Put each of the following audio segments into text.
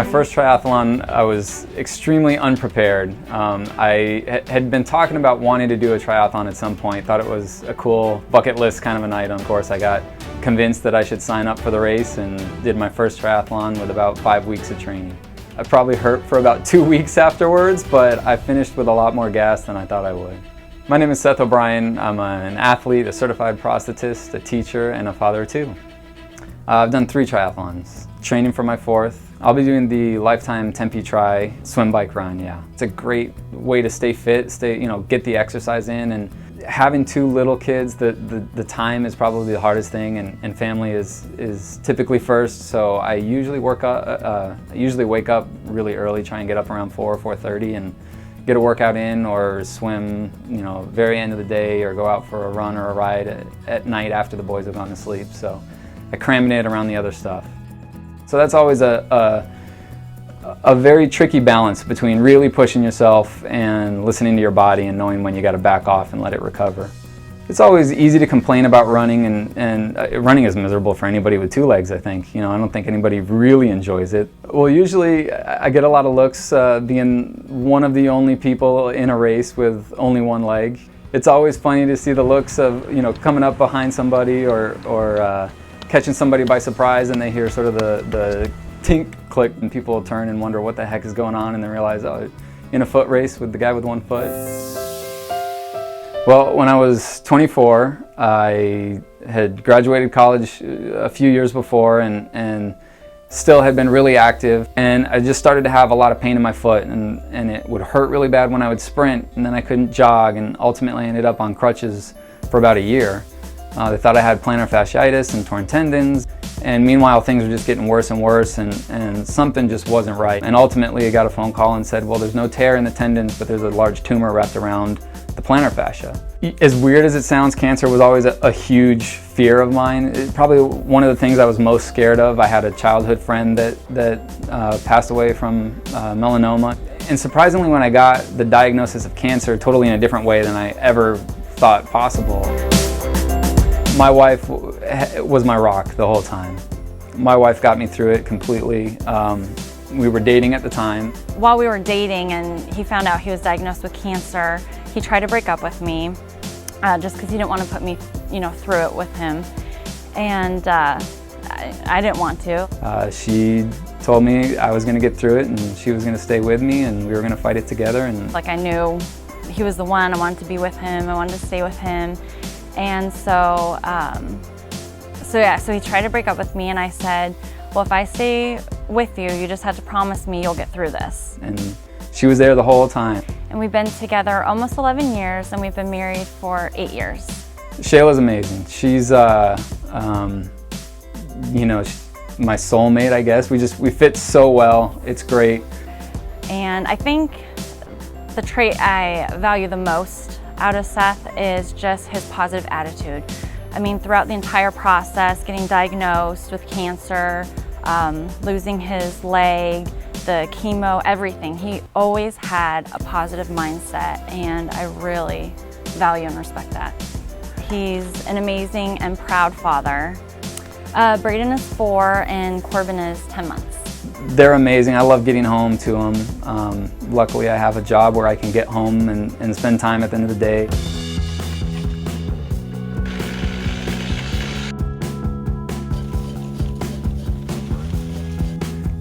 My first triathlon, I was extremely unprepared. I had been talking about wanting to do a triathlon at some point, thought it was a cool bucket list kind of an item. Of course, I got convinced that I should sign up for the race and did my first triathlon with about 5 weeks of training. I probably hurt for about 2 weeks afterwards, but I finished with a lot more gas than I thought I would. My name is Seth O'Brien. I'm an athlete, a certified prosthetist, a teacher, and a father of two. I've done 3 triathlons, training for my 4th. I'll be doing the Lifetime Tempe Tri swim bike run, yeah. It's a great way to stay fit, get the exercise in, and having 2 little kids, the time is probably the hardest thing, and family is typically first, so I usually wake up really early, try and get up around 4 or 4:30 and get a workout in or swim, very end of the day, or go out for a run or a ride at night after the boys have gone to sleep. So I cram it around the other stuff. So that's always a very tricky balance between really pushing yourself and listening to your body and knowing when you got to back off and let it recover. It's always easy to complain about running, and running is miserable for anybody with 2 legs, I think. I don't think anybody really enjoys it. Well, usually I get a lot of looks being one of the only people in a race with only 1 leg. It's always funny to see the looks of, coming up behind somebody or catching somebody by surprise, and they hear sort of the tink click, and people will turn and wonder what the heck is going on, and then realize, oh, in a foot race with the guy with 1 foot. Well, when I was 24, I had graduated college a few years before and still had been really active, and I just started to have a lot of pain in my foot, and it would hurt really bad when I would sprint, and then I couldn't jog, and ultimately I ended up on crutches for about a year. They thought I had plantar fasciitis and torn tendons, and meanwhile things were just getting worse and worse, and something just wasn't right. And ultimately I got a phone call and said, well, there's no tear in the tendons, but there's a large tumor wrapped around the plantar fascia. As weird as it sounds, cancer was always a huge fear of mine. Probably one of the things I was most scared of. I had a childhood friend that passed away from melanoma, and surprisingly when I got the diagnosis of cancer totally in a different way than I ever thought possible. My wife was my rock the whole time. My wife got me through it completely. We were dating at the time. While we were dating and he found out he was diagnosed with cancer, he tried to break up with me just because he didn't want to put me, through it with him. And I didn't want to. She told me I was going to get through it, and she was going to stay with me, and we were going to fight it together. And I knew he was the one. I wanted to be with him. I wanted to stay with him. And so he tried to break up with me, and I said, well, if I stay with you, you just have to promise me you'll get through this. And she was there the whole time. And we've been together almost 11 years, and we've been married for 8 years. Shayla's amazing. She's, my soulmate, I guess. We fit so well. It's great. And I think the trait I value the most out of Seth is just his positive attitude. I mean, throughout the entire process, getting diagnosed with cancer, losing his leg, the chemo, everything, he always had a positive mindset, and I really value and respect that. He's an amazing and proud father. Braden is 4 and Corbin is 10 months. They're amazing. I love getting home to them. Luckily, I have a job where I can get home and spend time at the end of the day.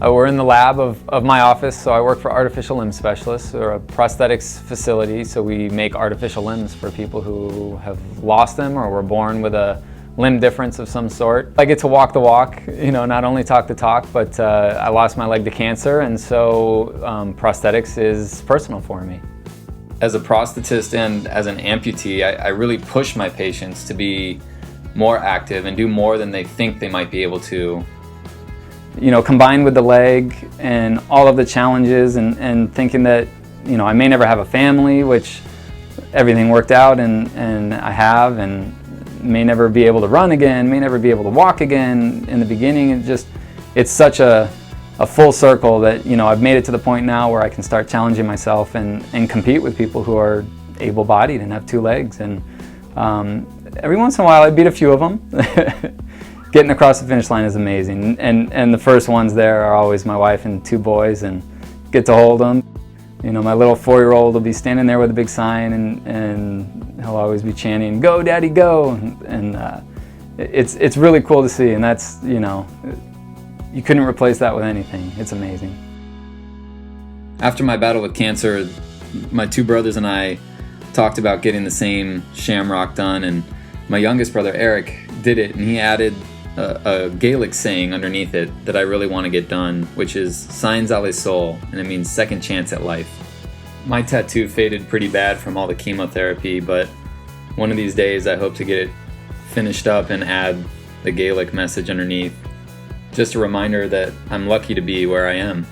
We're in the lab of my office, so I work for Artificial Limb Specialists. We're a prosthetics facility, so we make artificial limbs for people who have lost them or were born with a limb difference of some sort. I get to walk the walk, not only talk the talk, but I lost my leg to cancer, and so prosthetics is personal for me. As a prosthetist and as an amputee, I really push my patients to be more active and do more than they think they might be able to. Combined with the leg and all of the challenges and thinking that, I may never have a family, which everything worked out and I have, and may never be able to run again, may never be able to walk again. In the beginning, it's such a full circle that, I've made it to the point now where I can start challenging myself and compete with people who are able-bodied and have 2 legs. And every once in a while I beat a few of them. getting across the finish line is amazing. And the first ones there are always my wife and 2 boys, and get to hold them. You know, my little 4-year-old will be standing there with a big sign, and he'll always be chanting, "Go, Daddy, go!" And it's really cool to see, and that's, you know, you couldn't replace that with anything. It's amazing. After my battle with cancer, my 2 brothers and I talked about getting the same shamrock done, and my youngest brother Eric did it, and he added a Gaelic saying underneath it that I really want to get done, which is "Signs a la Sol," and it means second chance at life. My tattoo faded pretty bad from all the chemotherapy, but one of these days I hope to get it finished up and add the Gaelic message underneath. Just a reminder that I'm lucky to be where I am.